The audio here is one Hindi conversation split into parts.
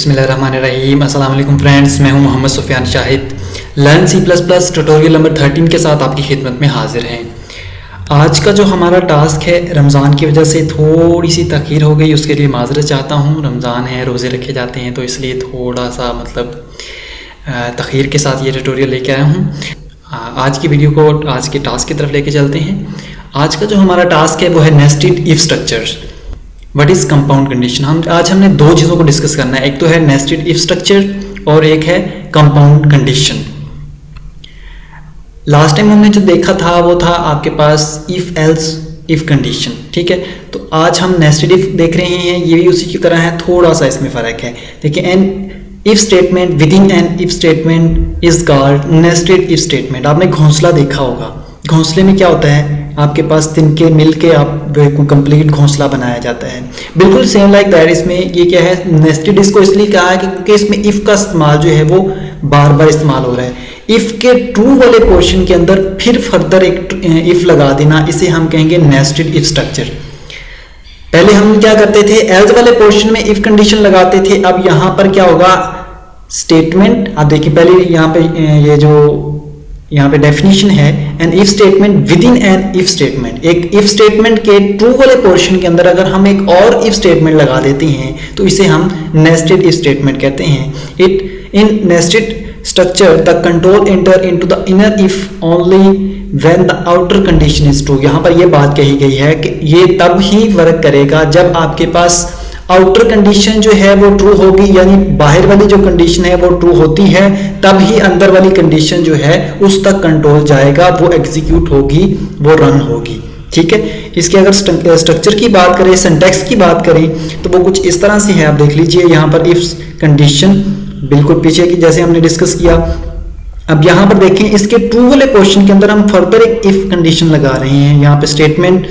बिस्मिल्लाहिर्रहमानिर्रहीम। अस्सलाम वालेकुम फ्रेंड्स, मैं हूं Mohammad Sufiyan Shahid. Learn C plus plus tutorial number 13 के साथ आपकी खिदमत में हाजिर हैं। आज का जो हमारा टास्क है, रमज़ान की वजह से थोड़ी सी तख़ीर हो गई, उसके लिए माज़रत चाहता हूं। रमज़ान है, रोज़े रखे जाते हैं, तो इसलिए थोड़ा सा तख़ीर के साथ ये ट्यूटोरियल लेके आया हूँ। आज की वीडियो को आज के टास्क की तरफ लेके चलते हैं। आज का जो हमारा टास्क है वो है nested if structures. What is compound condition. हमने दो चीज़ों को डिस्कस करना है, एक तो है नेस्टेड इफ स्ट्रक्चर और एक है कंपाउंड कंडीशन। लास्ट टाइम हमने जो देखा था वो था आपके पास इफ एल्स इफ कंडीशन, ठीक है। तो आज हम नेस्टेड इफ देख रहे हैं, ये भी उसी की तरह है, थोड़ा सा इसमें फ़र्क है। देखिए, an if statement within an if statement is called nested if statement. आपने घोंसला देखा होगा, घोंसले में क्या होता है, आपके पास तिनके मिल के आप कंप्लीट घोंसला बनाया जाता है। बिल्कुल सेम लाइक दैट इसमें ये क्या है, नेस्टेड इसको इसलिए कहा है क्योंकि इसमें इफ का इस्तेमाल जो है वो बार बार इस्तेमाल हो रहा है। इफ के ट्रू वाले पोर्शन के अंदर फिर फर्दर एक इफ लगा देना, इसे हम कहेंगे नेस्टेड इफ स्ट्रक्चर। पहले हम क्या करते थे, एल्स वाले पोर्शन में इफ कंडीशन लगाते थे। अब यहां पर क्या होगा, स्टेटमेंट, आप देखिए पहले यहाँ पे डेफिनेशन है, an if statement within an if statement. एक इफ स्टेटमेंट के ट्रू वाले पोर्शन के अंदर अगर हम एक और इफ स्टेटमेंट लगा देते हैं तो इसे हम नेस्टेड इफ स्टेटमेंट कहते हैं। It in nested structure the control enter into the inner if only when the outer condition is true. यहाँ पर यह बात कही गई है कि ये तब ही वर्क करेगा जब आपके पास आउटर कंडीशन जो है वो ट्रू होगी, यानी बाहर वाली जो कंडीशन है वो ट्रू होती है, तब ही अंदर वाली कंडीशन जो है उस तक कंट्रोल जाएगा, वो एग्जीक्यूट होगी, वो रन होगी, ठीक है। इसके अगर स्ट्रक्चर की बात करें, सिंटैक्स की बात करें, तो वो कुछ इस तरह से है। आप देख लीजिए यहाँ पर इफ कंडीशन बिल्कुल पीछे की जैसे हमने डिस्कस किया। अब यहाँ पर देखें, इसके ट्रू वाले पोर्शन के अंदर हम फर्दर एक इफ कंडीशन लगा रहे हैं। यहाँ पे स्टेटमेंट,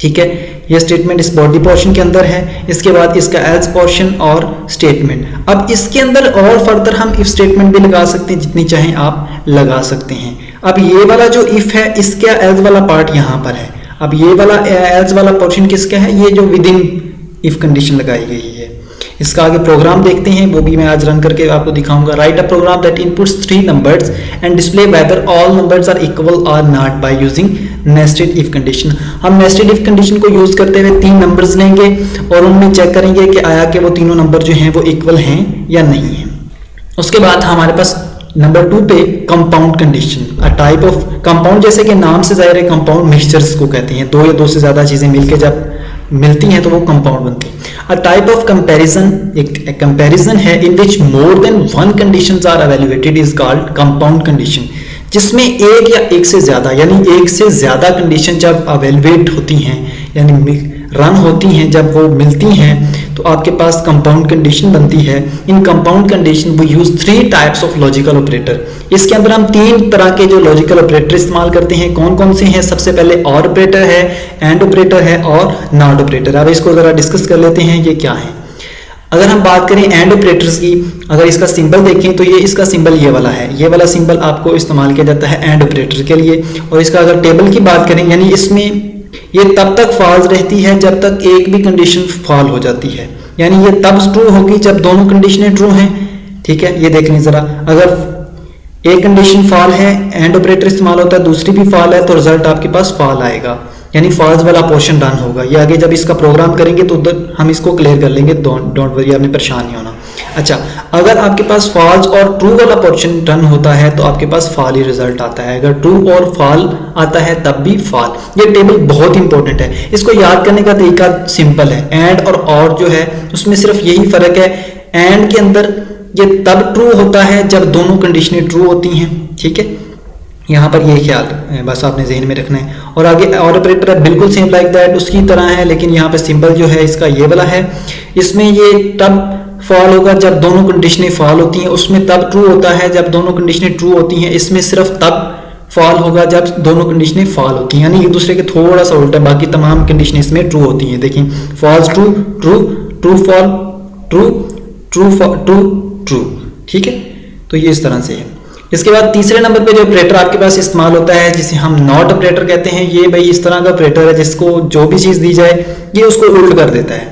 ठीक है, ये स्टेटमेंट इस बॉडी पोर्शन के अंदर है, इसके बाद इसका एल्स पोर्शन और स्टेटमेंट। अब इसके अंदर और फर्दर हम इफ स्टेटमेंट भी लगा सकते हैं, जितनी चाहें आप लगा सकते हैं। अब ये वाला जो इफ है, इसका एल्स वाला पार्ट यहाँ पर है। अब ये वाला एल्स वाला पोर्शन किसका है, ये जो विद इन इफ कंडीशन लगाई गई है। इसका आगे प्रोग्राम देखते हैं, वो भी मैं आज रन करके आपको दिखाऊंगा। Write a program that inputs 3 numbers and display whether all numbers are equal or not by using nested if condition. हम नेस्टेड इफ कंडीशन को यूज करते हुए 3 नंबर्स लेंगे और उनमें चेक करेंगे कि आया कि वो तीनों नंबर जो हैं वो इक्वल हैं या नहीं है। उसके बाद हमारे पास नंबर 2 पे compound condition, a type of compound, जैसे कि नाम से जाहिर है कंपाउंड मिक्सचर्स को कहते हैं। 2 या 2 से ज्यादा चीजें मिलकर जब मिलती हैं तो वो कंपाउंड बनती है। अ टाइप ऑफ कंपैरिजन, एक कंपैरिजन है in which more than 1 conditions are evaluated is called compound condition. जिसमें एक या एक से ज्यादा, यानी एक से ज्यादा कंडीशन जब इवैल्यूएट होती हैं, यानी रन होती हैं, जब वो मिलती हैं तो आपके पास कंपाउंड कंडीशन बनती है। इन कंपाउंड कंडीशन वो use 3 types of logical operator. इसके अंदर हम 3 तरह के जो लॉजिकल ऑपरेटर इस्तेमाल करते हैं। कौन कौन से हैं, सबसे पहले और ऑपरेटर है, एंड ऑपरेटर है और नॉट ऑपरेटर। अब इसको जरा डिस्कस कर लेते हैं, ये क्या है। अगर हम बात करें एंड ऑपरेटर्स की, अगर इसका सिंबल देखें तो ये इसका सिंबल ये वाला है। ये वाला सिंबल आपको इस्तेमाल किया जाता है एंड ऑपरेटर के लिए। और इसका अगर टेबल की बात करें, यानी इसमें ये तब तक फॉल्स रहती है जब तक एक भी कंडीशन फॉल हो जाती है, यानी ये तब ट्रू होगी जब दोनों कंडीशनें ट्रू हैं, ठीक है। ये देख लें जरा, अगर एक कंडीशन फॉल है, एंड ऑपरेटर इस्तेमाल होता है, दूसरी भी फॉल है, तो रिजल्ट आपके पास फॉल आएगा, यानी फॉल्स वाला पोर्शन रन होगा। ये आगे जब इसका प्रोग्राम करेंगे तो उधर हम इसको क्लियर कर लेंगे, डोंट वरी, आपने परेशान नहीं होना। अच्छा, अगर आपके पास फॉल्स और ट्रू वाला पोर्शन रन होता है तो आपके पास फॉल ही रिजल्ट आता है। अगर ट्रू और फॉल आता है तब भी फॉल। ये टेबल बहुत इंपॉर्टेंट है, इसको याद करने का तरीका सिंपल है। एंड और जो है उसमें सिर्फ यही फर्क है, एंड के अंदर ये तब ट्रू होता है जब दोनों कंडीशनें ट्रू होती हैं, ठीक है। यहाँ पर ये ख्याल बस आपने जहन में रखना है। और आगे और ऑपरेटर बिल्कुल सेम लाइक दैट उसकी तरह है, लेकिन यहाँ पे सिंबल जो है इसका ये वाला है। इसमें ये तब फॉल होगा जब दोनों कंडीशनें फॉल होती हैं, उसमें तब ट्रू होता है जब दोनों कंडीशनें ट्रू होती हैं। इसमें सिर्फ तब फॉल होगा जब दोनों कंडीशनें फॉल होती हैं, यानी एक दूसरे के थोड़ा सा उल्टा, बाकी तमाम कंडीशनें इसमें ट्रू होती हैं। देखिए, false true, true true false, true true true true, ठीक है। तो ये इस तरह से है। इसके बाद तीसरे नंबर पे जो ऑपरेटर आपके पास इस्तेमाल होता है, जिसे हम नॉट ऑपरेटर कहते हैं। ये भाई इस तरह का ऑपरेटर है जिसको जो भी चीज़ दी जाए ये उसको उल्ट कर देता है।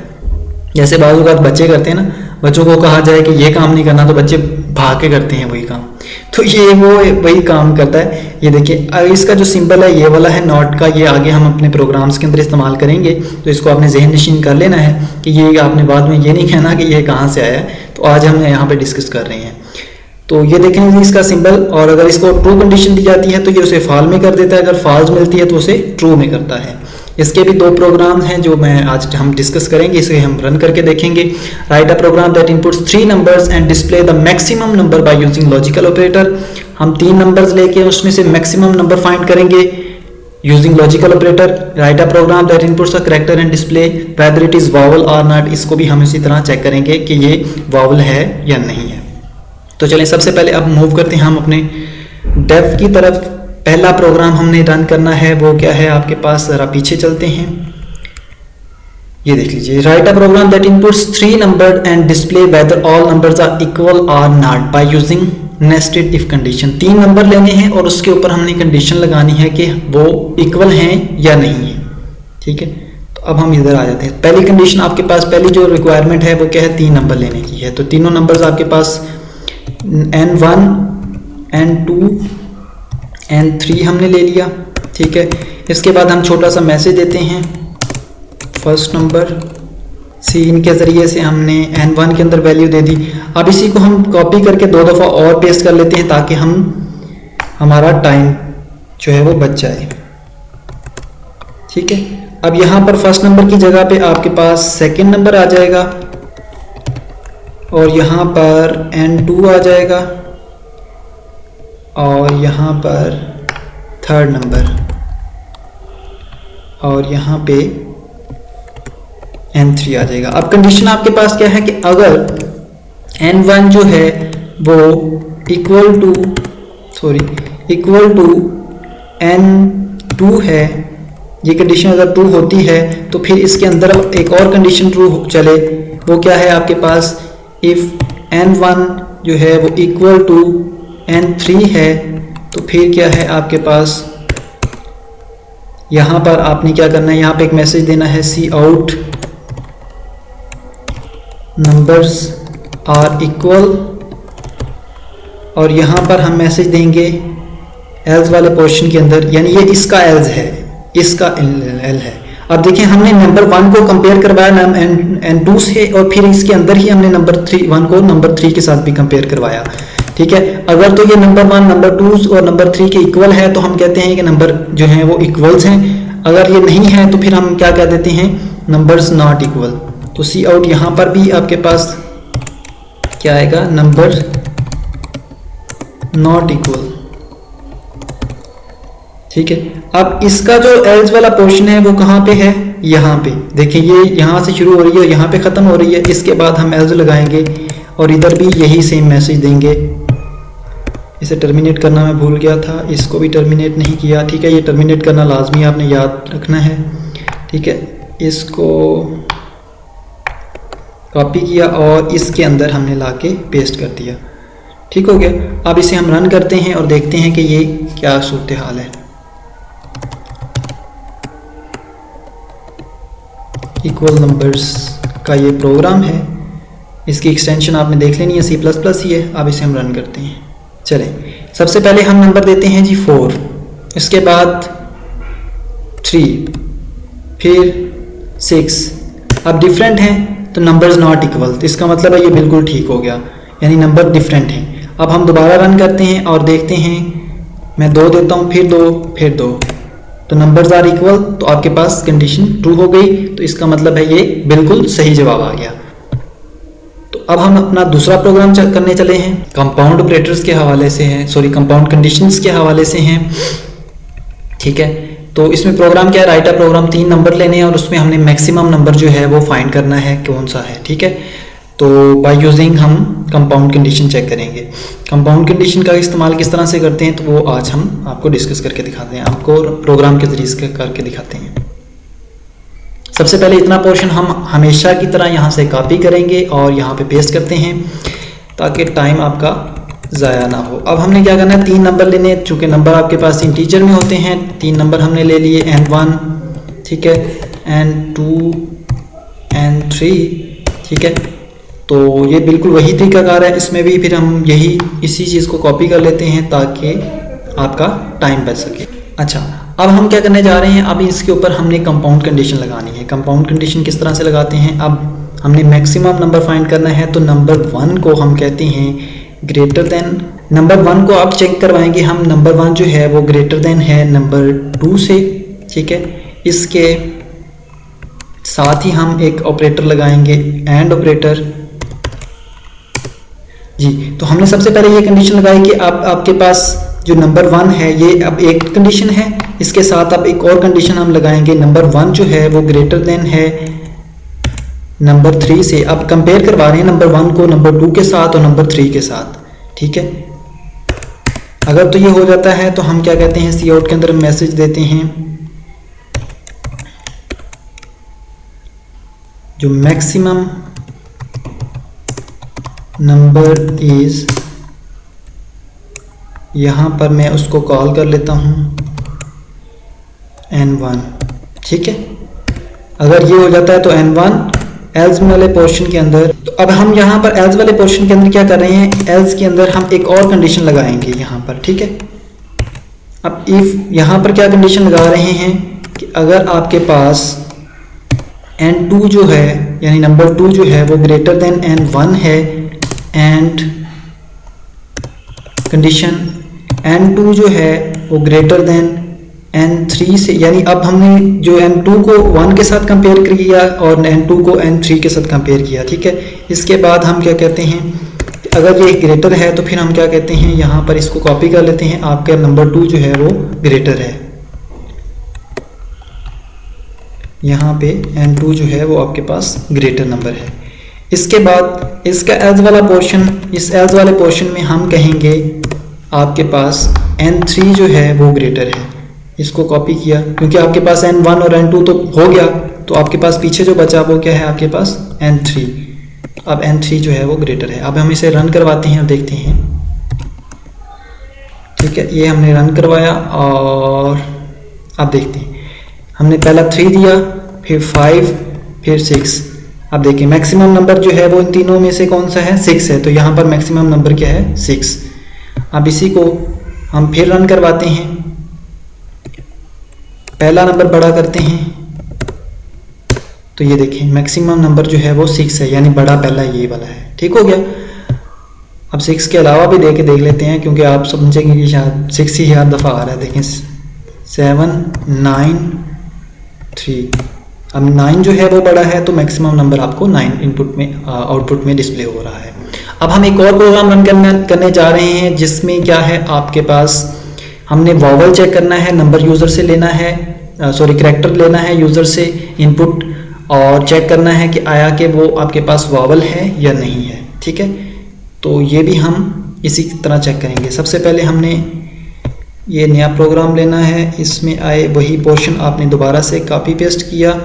जैसे बाज़ औक़ात बच्चे करते हैं ना, बच्चों को कहा जाए कि ये काम नहीं करना तो बच्चे भाग के करते हैं वही काम। तो ये वो वही काम करता है। ये देखिए इसका जो सिंबल है ये वाला है नॉट का, ये आगे हम अपने प्रोग्राम्स के अंदर इस्तेमाल करेंगे, तो इसको आपने जहन नशीन कर लेना है कि ये आपने बाद में ये नहीं कहना कि ये कहाँ से आया है। तो आज हम यहाँ पे डिस्कस कर रहे हैं। तो ये देखें इसका सिंबल, और अगर इसको ट्रू कंडीशन दी जाती है तो ये उसे फॉल में कर देता है, अगर फॉल्स मिलती है तो उसे ट्रू में करता है। इसके भी दो प्रोग्राम हैं जो मैं आज हम डिस्कस करेंगे, इसे हम रन करके देखेंगे। Write a program that inputs 3 numbers and display the maximum number by using logical operator. हम 3 नंबर्स लेके उसमें से मैक्सिमम नंबर फाइंड करेंगे using logical operator. Write a program that inputs a character and display whether it is vowel और नॉट। इसको भी हम इसी तरह चेक करेंगे कि ये वावल है या नहीं है। तो चलें सबसे पहले अब मूव करते हैं हम अपने डेफ की तरफ। पहला प्रोग्राम हमने रन करना है वो क्या है आपके पास, जरा पीछे चलते हैं। ये देख लीजिए, write a program that inputs 3 number and display whether all numbers are equal or not by using nested if condition. 3 number लेने हैं और उसके ऊपर हमने कंडीशन लगानी है कि वो इक्वल हैं या नहीं है। ठीक है, तो अब हम इधर आ जाते हैं। पहली कंडीशन आपके पास, पहली जो रिक्वायरमेंट है वो क्या है, 3 नंबर लेने की है। तो तीनों नंबर्स आपके पास N1 N2 N3 हमने ले लिया। ठीक है, इसके बाद हम छोटा सा मैसेज देते हैं फर्स्ट नंबर सीन के ज़रिए से हमने N1 के अंदर वैल्यू दे दी। अब इसी को हम कॉपी करके 2 दफ़ा और पेस्ट कर लेते हैं ताकि हमारा टाइम जो है वो बच जाए। ठीक है, अब यहाँ पर फर्स्ट नंबर की जगह पे आपके पास सेकंड नंबर आ जाएगा और यहाँ पर N2 आ जाएगा और यहाँ पर थर्ड नंबर और यहाँ पे N3 आ जाएगा। अब कंडीशन आपके पास क्या है कि अगर N1 जो है वो इक्वल टू N2 है, ये कंडीशन अगर ट्रू होती है तो फिर इसके अंदर एक और कंडीशन ट्रू चले, वो क्या है आपके पास, इफ N1 जो है वो इक्वल टू N3 है तो फिर क्या है आपके पास, यहाँ पर आपने क्या करना है, यहाँ पे एक मैसेज देना है सी आउट नंबर्स आर इक्वल, और यहाँ पर हम मैसेज देंगे एल्स वाले पोर्शन के अंदर, यानी ये इसका एल्स है, इसका एल है। अब देखिए हमने नंबर 1 को कंपेयर करवाया N2 से और फिर इसके अंदर ही हमने नंबर 1 को नंबर 3 के साथ भी कंपेयर करवाया। ठीक है, अगर तो ये नंबर 1 नंबर 2 और नंबर 3 के इक्वल है तो हम कहते हैं कि नंबर जो हैं वो इक्वल्स हैं। अगर ये नहीं है तो फिर हम क्या कह देते हैं, नंबर्स नॉट इक्वल। तो सी आउट यहाँ पर भी आपके पास क्या आएगा, नंबर नॉट इक्वल। ठीक है, अब इसका जो एल्स वाला पोर्शन है वो कहाँ पे है, यहाँ पे। देखिए ये यहाँ से शुरू हो रही है, यहाँ पे ख़त्म हो रही है, इसके बाद हम एल्स लगाएंगे और इधर भी यही सेम मैसेज देंगे। इसे टर्मिनेट करना मैं भूल गया था, इसको भी टर्मिनेट नहीं किया। ठीक है, ये टर्मिनेट करना लाजमी आपने याद रखना है। ठीक है, इसको कॉपी किया और इसके अंदर हमने लाके पेस्ट कर दिया। ठीक हो गया, अब इसे हम रन करते हैं और देखते हैं कि ये क्या सूरत हाल है। इक्वल नंबर्स का ये प्रोग्राम है, इसकी एक्सटेंशन आपने देख लेनी है, C++ ही है। अब इसे हम रन करते हैं। चलें, सबसे पहले हम नंबर देते हैं जी 4, इसके बाद 3, फिर 6। अब डिफरेंट हैं तो नंबर्स नॉट इक्वल, तो इसका मतलब है ये बिल्कुल ठीक हो गया, यानी नंबर डिफरेंट हैं। अब हम दोबारा रन करते हैं और देखते हैं, मैं 2 देता हूँ, फिर 2, फिर 2, तो नंबर्स आर इक्वल, तो आपके पास कंडीशन ट्रू हो गई। तो इसका मतलब है ये बिल्कुल सही जवाब आ गया। तो अब हम अपना दूसरा प्रोग्राम करने चले हैं, कंपाउंड ऑपरेटर्स के हवाले से है, कंपाउंड कंडीशंस के हवाले से हैं। ठीक है, तो इसमें प्रोग्राम क्या है, राइट अ प्रोग्राम 3 नंबर लेने हैं और उसमें हमने मैक्सिमम नंबर जो है वो फाइंड करना है कौन सा है। ठीक है, तो बाय यूजिंग हम कंपाउंड कंडीशन चेक करेंगे। कंपाउंड कंडीशन का इस्तेमाल किस तरह से करते हैं तो वो आज हम आपको डिस्कस करके दिखाते हैं, आपको प्रोग्राम के जरिए से करके दिखाते हैं। सबसे पहले इतना पोर्शन हम हमेशा की तरह यहाँ से कॉपी करेंगे और यहाँ पे पेस्ट करते हैं ताकि टाइम आपका ज़ाया ना हो। अब हमने क्या करना है, 3 नंबर लेने, चूँकि नंबर आपके पास इंटीजर में होते हैं। 3 नंबर हमने ले लिए, N1, ठीक है, N2, N3, ठीक है। तो ये बिल्कुल वही तरीकाकार है, इसमें भी फिर हम यही इसी चीज़ को कॉपी कर लेते हैं ताकि आपका टाइम बच सके। अच्छा, अब हम क्या करने जा रहे हैं, अब इसके ऊपर हमने कंपाउंड कंडीशन लगानी है। कंपाउंड कंडीशन किस तरह से लगाते हैं, अब हमने मैक्सिमम नंबर फाइंड करना है, तो नंबर 1 को हम कहते हैं ग्रेटर देन, नंबर 1 को आप चेक करवाएंगे हम, नंबर 1 जो है वो ग्रेटर देन है नंबर 2 से, ठीक है। इसके साथ ही हम एक ऑपरेटर लगाएंगे, एंड ऑपरेटर जी। तो हमने सबसे पहले ये कंडीशन लगाई कि अब आपके पास जो नंबर 1 है ये अब एक कंडीशन है, इसके साथ अब एक और कंडीशन हम लगाएंगे, नंबर 1 जो है वो ग्रेटर देन है नंबर 3 से। अब कंपेयर करवा रहे हैं नंबर 1 को नंबर 2 के साथ और नंबर 3 के साथ, ठीक है। अगर तो ये हो जाता है तो हम क्या कहते हैं, सी आउट के अंदर मैसेज देते हैं जो मैक्सिमम नंबर इज, यहाँ पर मैं उसको कॉल कर लेता हूँ n1, ठीक है। अगर ये हो जाता है तो n1 एल्स वाले पोर्शन के अंदर, तो अब हम यहाँ पर एल्स वाले पोर्शन के अंदर क्या कर रहे हैं, एल्स के अंदर हम एक और कंडीशन लगाएंगे यहाँ पर, ठीक है। अब इफ यहाँ पर क्या कंडीशन लगा रहे हैं कि अगर आपके पास n2 जो है यानी नंबर 2 जो है वो ग्रेटर देन n1 है, एंड कंडीशन n2 जो है वो ग्रेटर देन n3 से, यानी अब हमने जो n2 को 1 के साथ कंपेयर किया और n2 को n3 के साथ कंपेयर किया, ठीक है। इसके बाद हम क्या कहते हैं, अगर ये ग्रेटर है तो फिर हम क्या कहते हैं, यहाँ पर इसको कॉपी कर लेते हैं, आपका नंबर 2 जो है वो ग्रेटर है, यहाँ पे n2 जो है वो आपके पास ग्रेटर नंबर है। इसके बाद इसका एल्स वाला पोर्शन, इस एल्स वाले पोर्शन में हम कहेंगे आपके पास n3 जो है वो ग्रेटर है, इसको कॉपी किया क्योंकि आपके पास n1 और n2 तो हो गया, तो आपके पास पीछे जो बचा वो क्या है, आपके पास n3। अब n3 जो है वो ग्रेटर है। अब हम इसे रन करवाते हैं और देखते हैं, ठीक है। ये हमने रन करवाया और अब देखते हैं, हमने पहला 3 दिया, फिर 5, फिर 6। अब देखिए मैक्सिमम नंबर जो है वो इन तीनों में से कौन सा है, 6 है, तो यहाँ पर मैक्सिमम नंबर क्या है, 6। अब इसी को हम फिर रन करवाते हैं, पहला नंबर बड़ा करते हैं, तो ये देखें मैक्सिमम नंबर जो है वो 6 है, यानी बड़ा पहला ये वाला है, ठीक हो गया। अब 6 के अलावा भी देख लेते हैं क्योंकि आप समझेंगे कि शायद 6 ही हर दफ़ा आ रहा है। देखें 7, 9, 3। अब 9 जो है वो बड़ा है, तो मैक्सिमम नंबर आपको 9 इनपुट में आउटपुट में डिस्प्ले हो रहा है। अब हम एक और प्रोग्राम रन करने जा रहे हैं जिसमें क्या है, आपके पास हमने वॉवल चेक करना है, नंबर यूज़र से लेना है, कैरेक्टर लेना है यूज़र से इनपुट, और चेक करना है कि आया कि वो आपके पास वॉवल है या नहीं है, ठीक है। तो ये भी हम इसी तरह चेक करेंगे। सबसे पहले हमने ये नया प्रोग्राम लेना है, इसमें आए वही पोर्शन आपने दोबारा से कॉपी पेस्ट किया।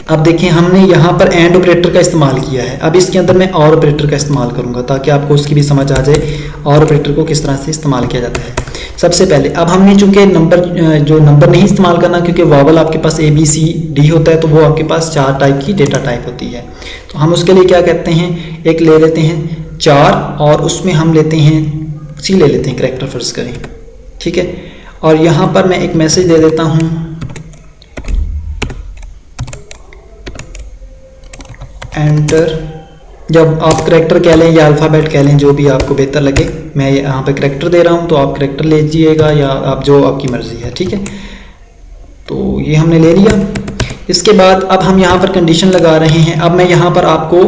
अब देखें हमने यहाँ पर एंड ऑपरेटर का इस्तेमाल किया है, अब इसके अंदर मैं और ऑपरेटर का इस्तेमाल करूँगा ताकि आपको उसकी भी समझ आ जाए और ऑपरेटर को किस तरह से इस्तेमाल किया जाता है। सबसे पहले अब हमने चूँकि नंबर नहीं इस्तेमाल करना क्योंकि वॉवल आपके पास ABCD होता है, तो वो आपके पास 4 टाइप की डेटा टाइप होती है। तो हम उसके लिए क्या कहते हैं, एक ले लेते हैं 4 और उसमें हम लेते हैं C ले लेते हैं, कैरेक्टर फर्स्ट करें, ठीक है। और यहाँ पर मैं एक मैसेज दे देता हूँ एंटर। जब आप कैरेक्टर कह लें या अल्फ़ाबेट कह लें, जो भी आपको बेहतर लगे, मैं यहाँ पे कैरेक्टर दे रहा हूँ तो आप कैरेक्टर ले लीजिएगा या आप जो आपकी मर्ज़ी है, ठीक है। तो ये हमने ले लिया। इसके बाद अब हम यहाँ पर कंडीशन लगा रहे हैं। अब मैं यहाँ पर आपको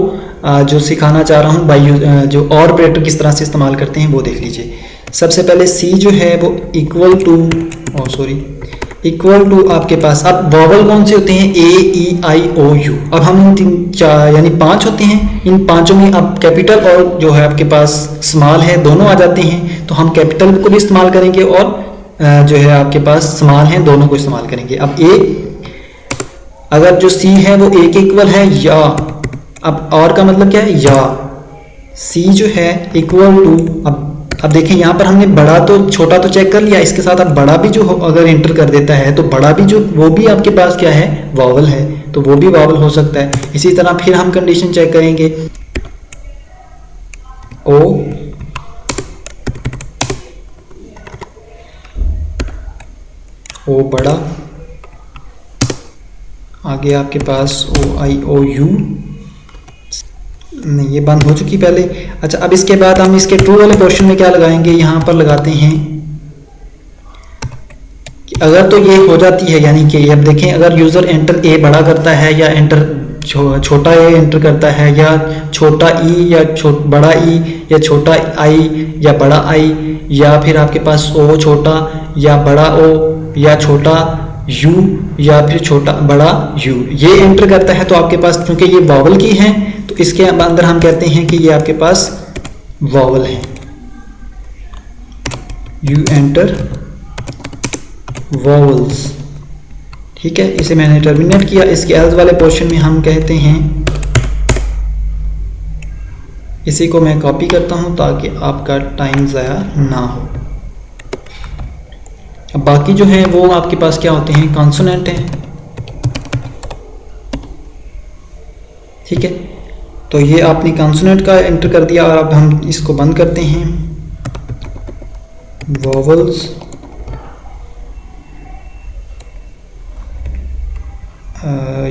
जो सिखाना चाह रहा हूँ बाई जो और ऑपरेटर किस तरह से इस्तेमाल करते हैं वो देख लीजिए। सबसे पहले C जो है वो इक्वल टू आपके पास, अब वॉवल कौन से होते हैं, A-E-I-O-U। अब हम इन 4 यानी 5 होते हैं, इन पांचों में अब कैपिटल और जो है आपके पास स्मॉल है दोनों आ जाते हैं, तो हम कैपिटल को भी इस्तेमाल करेंगे और जो है आपके पास स्मॉल हैं दोनों को इस्तेमाल करेंगे। अब अगर जो C है वो A के इक्वल है या, अब और का मतलब क्या है, या C जो है इक्वल टू, अब देखें यहाँ पर हमने बड़ा तो छोटा तो चेक कर लिया, इसके साथ अब बड़ा भी जो अगर एंटर कर देता है तो बड़ा भी जो वो भी आपके पास क्या है, वॉवल है, तो वो भी वॉवल हो सकता है। इसी तरह फिर हम कंडीशन चेक करेंगे। ओ बड़ा, आगे आपके पास OIOU, नहीं ये बंद हो चुकी पहले। अच्छा, अब इसके बाद हम इसके ट्रू वाले पोर्शन में क्या लगाएंगे, यहाँ पर लगाते हैं कि अगर तो ये हो जाती है, यानी कि अब देखें अगर यूज़र एंटर ए बड़ा करता है या एंटर छोटा ए एंटर करता है या छोटा ई या बड़ा ई या छोटा आई या बड़ा आई या फिर आपके पास ओ छोटा या बड़ा ओ या छोटा यू या फिर छोटा बड़ा यू, ये एंटर करता है तो आपके पास चूंकि ये वॉवल की है तो इसके अंदर हम कहते हैं कि ये आपके पास वॉवल है। यू एंटर वॉवल्स, ठीक है, इसे मैंने टर्मिनेट किया। इसके एल्स वाले पोर्शन में हम कहते हैं, इसी को मैं कॉपी करता हूं ताकि आपका टाइम ज़ाया ना हो। अब बाकी जो है वो आपके पास क्या होते हैं, कॉन्सोनेंट हैं, ठीक है। तो ये आपने कॉन्सोनेंट का एंटर कर दिया और अब हम इसको बंद करते हैं। वॉवल्स,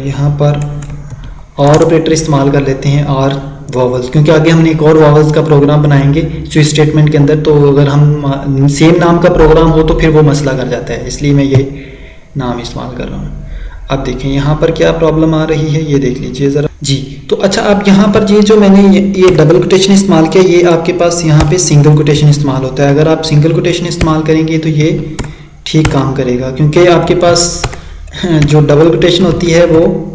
यहाँ पर और ऑपरेटर इस्तेमाल कर लेते हैं, और वॉवल्स, क्योंकि आगे हमने एक और वॉवल्स का प्रोग्राम बनाएंगे स्विच स्टेटमेंट के अंदर, तो अगर हम सेम नाम का प्रोग्राम हो तो फिर वो मसला कर जाता है, इसलिए मैं ये नाम इस्तेमाल कर रहा हूँ। अब देखें यहाँ पर क्या प्रॉब्लम आ रही है, ये देख लीजिए ज़रा जी। तो अच्छा, अब यहाँ पर ये जो मैंने ये डबल कोटेशन इस्तेमाल किया, ये आपके पास यहाँ पे सिंगल कोटेशन इस्तेमाल होता है। अगर आप सिंगल कोटेशन इस्तेमाल करेंगे तो ये ठीक काम करेगा, क्योंकि आपके पास जो डबल कोटेशन होती है वो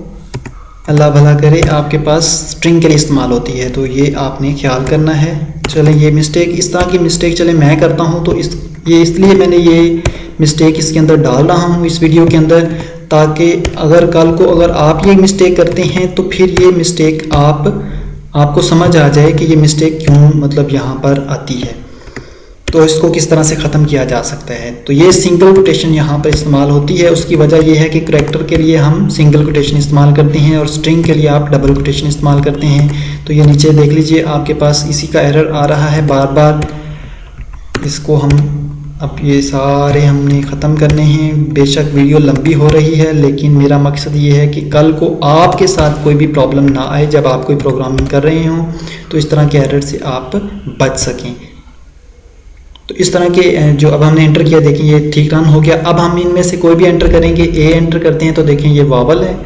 अल्लाह भला करे आपके पास स्ट्रिंग के लिए इस्तेमाल होती है, तो ये आपने ख्याल करना है। चलें, ये मिस्टेक, इस तरह की मिस्टेक चले मैं करता हूँ, तो ये इसलिए मैंने ये मिस्टेक इसके अंदर डाल रहा हूँ इस वीडियो के अंदर, ताकि अगर कल को अगर आप ये मिस्टेक करते हैं तो फिर ये मिस्टेक आपको समझ आ जाए कि ये मिस्टेक क्यों मतलब यहाँ पर आती है, तो इसको किस तरह से ख़त्म किया जा सकता है। तो ये सिंगल कोटेशन यहाँ पर इस्तेमाल होती है, उसकी वजह यह है कि करैक्टर के लिए हम सिंगल कोटेशन इस्तेमाल करते हैं और स्ट्रिंग के लिए आप डबल कोटेशन इस्तेमाल करते हैं। तो ये नीचे देख लीजिए आपके पास इसी का एरर आ रहा है बार बार। इसको हम अब ये सारे हमने ख़त्म करने हैं। बेशक वीडियो लंबी हो रही है, लेकिन मेरा मकसद ये है कि कल को आपके साथ कोई भी प्रॉब्लम ना आए जब आप कोई प्रोग्रामिंग कर रहे हों, तो इस तरह के एरर से आप बच सकें। तो इस तरह के जो अब हमने एंटर किया, देखें ये ठीक रन हो गया। अब हम इनमें से कोई भी एंटर करेंगे, ए एंटर करते हैं तो देखें ये वॉवल है।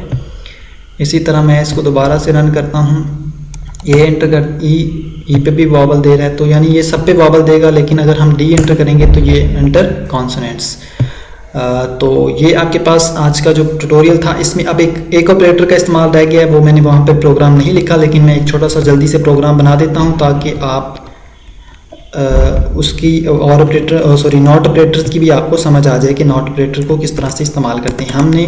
इसी तरह मैं इसको दोबारा से रन करता हूँ, ए एंटर कर, ई पे भी वॉवल दे रहा है, तो यानी ये सब पे वॉवल देगा। लेकिन अगर हम डी एंटर करेंगे तो ये एंटर कॉन्सोनेंट्स। तो ये आपके पास आज का जो ट्यूटोरियल था, इसमें अब एक ऑपरेटर का इस्तेमाल रह गया है, वो मैंने वहाँ पे प्रोग्राम नहीं लिखा, लेकिन मैं एक छोटा सा जल्दी से प्रोग्राम बना देता हूँ ताकि आप उसकी और ऑपरेटर सॉरी नॉट ऑपरेटर्स की भी आपको समझ आ जाए कि नॉट ऑपरेटर को किस तरह से इस्तेमाल करते हैं। हमने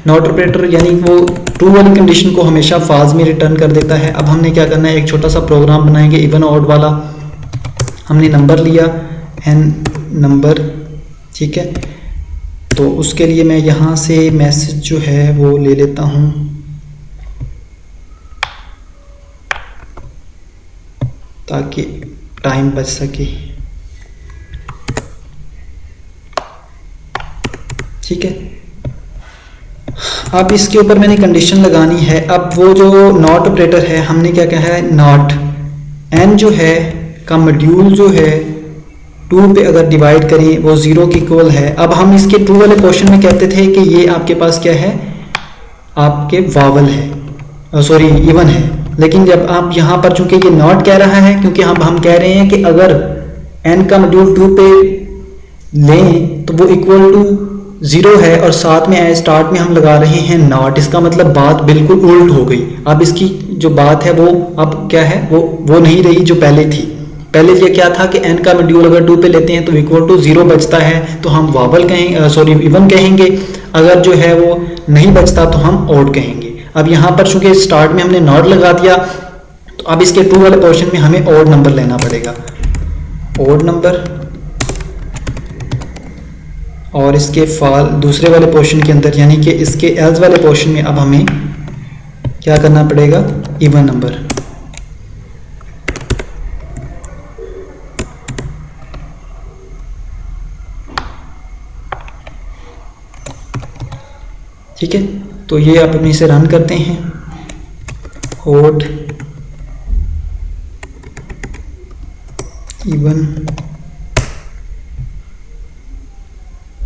नॉट ऑपरेटर यानी वो ट्रू वाली कंडीशन को हमेशा फाल्स में रिटर्न कर देता है। अब हमने क्या करना है, एक छोटा सा प्रोग्राम बनाएंगे इवन ऑड वाला। हमने नंबर लिया n नंबर, ठीक है। तो उसके लिए मैं यहाँ से मैसेज जो है वो ले लेता हूँ, ताकि टाइम बच सके, ठीक है। अब इसके ऊपर मैंने कंडीशन लगानी है। अब वो जो नॉट ऑपरेटर है, हमने क्या कहा है, नॉट n जो है का मॉड्यूल जो है 2 पे अगर डिवाइड करें वो 0 के इक्वल है। अब हम इसके ट्रू वाले क्वेश्चन में कहते थे कि ये आपके पास क्या है, आपके वावल है, सॉरी इवन है। लेकिन जब आप यहाँ पर चूंकि ये नॉट कह रहा है, क्योंकि हम कह रहे हैं कि अगर n का मॉड्यूल 2 पे लें तो वो इक्वल टू 0 है, और साथ में स्टार्ट में हम लगा रहे हैं नॉट, इसका मतलब बात बिल्कुल उल्ट हो गई। अब इसकी जो बात है वो अब क्या है, वो नहीं रही जो पहले थी। पहले ये क्या था कि n का मॉड्यूल अगर 2 पे लेते हैं तो इक्वल टू 0 बचता है, तो हम वावल कहेंगे, सॉरी इवन कहेंगे। अगर जो है वो नहीं बचता तो हम ऑड कहेंगे। अब यहाँ पर चूंकि स्टार्ट में हमने नॉट लगा दिया, तो अब इसके ट्रू वाले पोर्शन में हमें ऑड नंबर लेना पड़ेगा, ऑड नंबर। और इसके दूसरे वाले पोर्शन के अंदर यानी कि इसके एल्स वाले पोर्शन में अब हमें क्या करना पड़ेगा, इवन नंबर। ठीक है, तो ये आप अपने से रन करते हैं ओड इवन।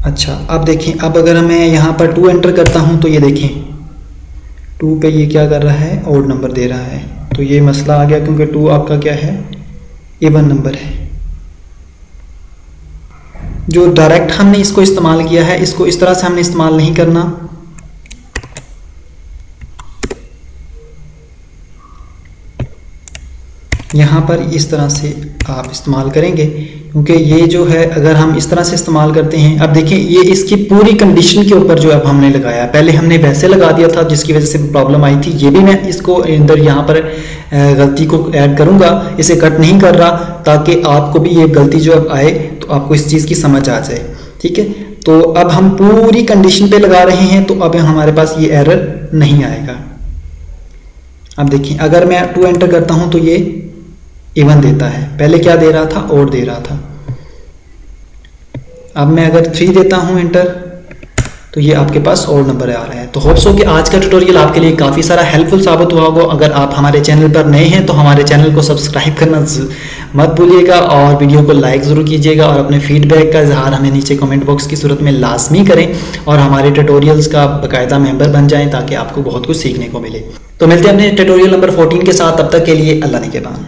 अच्छा अब देखें, अब अगर मैं यहाँ पर 2 एंटर करता हूँ तो ये देखें 2 पे ये क्या कर रहा है, ओड नंबर दे रहा है। तो ये मसला आ गया क्योंकि 2 आपका क्या है, इवन नंबर है। जो डायरेक्ट हमने इसको इस्तेमाल किया है, इसको इस तरह से हमने इस्तेमाल नहीं करना। यहाँ पर इस तरह से आप इस्तेमाल करेंगे, क्योंकि ये जो है अगर हम इस तरह से इस्तेमाल करते हैं, अब देखें ये इसकी पूरी कंडीशन के ऊपर जो अब हमने लगाया, पहले हमने वैसे लगा दिया था जिसकी वजह से प्रॉब्लम आई थी। ये भी मैं इसको अंदर यहाँ पर गलती को ऐड करूँगा, इसे कट नहीं कर रहा, ताकि आपको भी ये गलती जो अब आए तो आपको इस चीज़ की समझ आ जाए। ठीक है, तो अब हम पूरी कंडीशन पे लगा रहे हैं, तो अब हमारे पास ये एरर नहीं आएगा। अब देखिए अगर मैं 2 एंटर करता हूँ तो ये इवन देता है, पहले क्या दे रहा था, ओड दे रहा था। अब मैं अगर 3 देता हूं एंटर तो ये आपके पास ओड नंबर आ रहा है। तो होप्स हो कि आज का ट्यूटोरियल आपके लिए काफ़ी सारा हेल्पफुल साबित हुआ होगा। अगर आप हमारे चैनल पर नए हैं तो हमारे चैनल को सब्सक्राइब करना मत भूलिएगा और वीडियो को लाइक ज़रूर कीजिएगा और अपने फीडबैक का इजहार हमें नीचे कमेंट बॉक्स की सूरत में लाजमी करें और हमारे ट्यूटोरियल्स का बाकायदा मेंबर बन जाएं ताकि आपको बहुत कुछ सीखने को मिले। तो मिलते हैं अपने ट्यूटोरियल नंबर 14 के साथ, तब तक के लिए अल्लाह निगहबान।